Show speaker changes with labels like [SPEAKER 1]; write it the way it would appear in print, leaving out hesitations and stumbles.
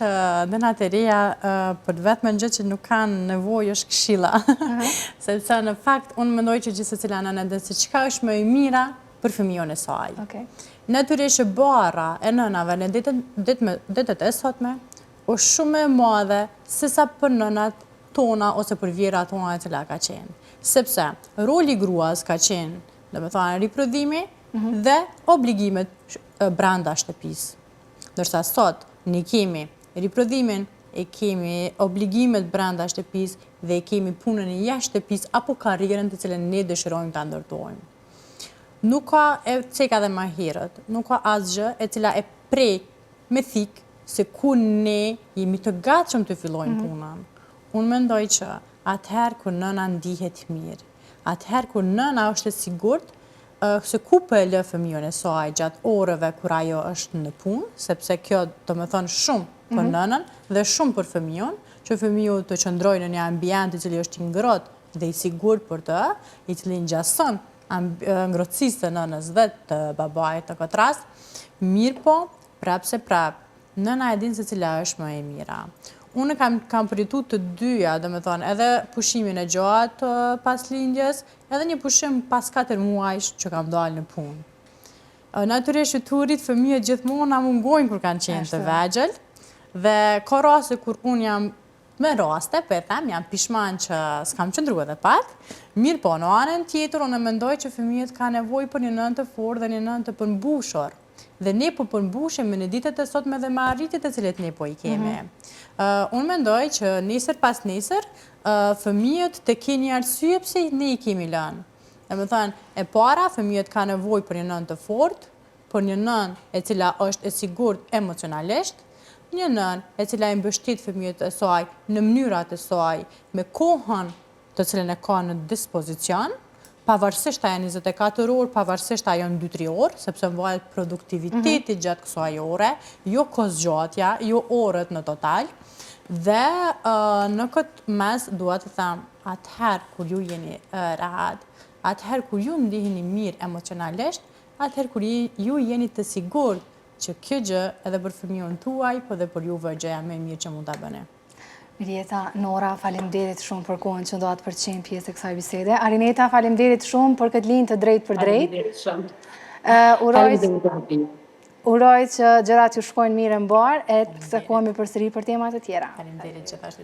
[SPEAKER 1] që nënat e reja për vetëm gjë që nuk kanë nevojë është këshilla. Sepse në fakt unë mendoj që gjithë secila nëna dhe se çka është më e mira për fëmijën e saj. Natyrisht bara e nënave në ditët e sotme është shumë e madhe se sa për nënat tona ose për vjera tona e cila ka qenë. Sepse roli i gruas ka qenë, domethënë riprodhimi dhe obligimet brenda shtëpisë. Ndërsa sot ne kemi riprodhimin, e kemi obligimet brenda shtëpisë dhe e kemi punën e jashtë shtëpisë apo karrierën të cilën ne dëshirojmë ta ndërtojmë. Nuk ka e ceka dhe më herët, nuk ka asgjë e cila e prek me thik se ku ne jemi të gatshëm të fillojmë punën. Unë mendoj që atëherë kur nëna ndihet mirë, atëherë kur nëna është e sigurt se ku për e lë fëmijën e saj gjatë orëve kur ajo është në punë, sepse kjo do me thonë shumë për nënën dhe shumë për fëmijën, që fëmiju të qëndrojë në një ambient i cili është i ngrohtë dhe i sigurt për të, i cili ngjason ngrohtësisë të nënës dhe të babait në këtë rast, mirë po, prapë se prapë, nëna e din se cila është më e mira. Unë kam përjetuar të dyja, do me thonë, edhe pushimin e gjatë pas lindjes, edhe një pushim pas 4 muajsh që kam dalë në punë. Natyrisht që turit fëmijët gjithmonë na mungojnë kur kanë qenë të vegjël, dhe ka raste kur unë jam me raste, për e them, jam pishman që s'kam qëndru edhe pak, mirë po, në anën tjetër, unë mendoj që fëmijët ka nevojë për një nënë të fortë dhe një nënë të përmbushur. Dhe ne po përmbushim në ditët e sotme dhe me arritjet e cilet ne po i kemi. Unë mendoj që nesër pas nesër, fëmijët të kenë një arsye pse ne i kemi lënë. Dhe me thënë, e para, fëmijët ka nevojë për një nënë të fortë, për një nënë e cila është e sigurt emocionalisht, një nënë e cila i mbështet fëmijët e saj në mënyrat e saj, me kohën të cilën e ka në dispozicion, pavarësisht ajo 24 orë, pavarësisht ajo në 2-3 orë, sepse varet produktiviteti gjatë kësaj ore, jo kozgjatja, jo orët në total. Dhe në këtë mes dua të them, atëherë kur ju jeni rehat, atëherë kur ju ndiheni mirë emocionalisht, atëherë kur ju jeni të sigurt që kjo gjë edhe për fëmijën tuaj, po dhe për juve gjëja më e mirë që mund ta bëni.
[SPEAKER 2] Mirjeta, Nora, faleminderit shumë për kohën që do atë përqenë pjesë e kësaj bisede. Arineta, faleminderit shumë për këtë linjë të drejtë për drejtë. Uroj që gjërat ju shkojnë mirë në barë, e të takohemi përsëri për tema të tjera.
[SPEAKER 1] Faleminderit gjithashtu.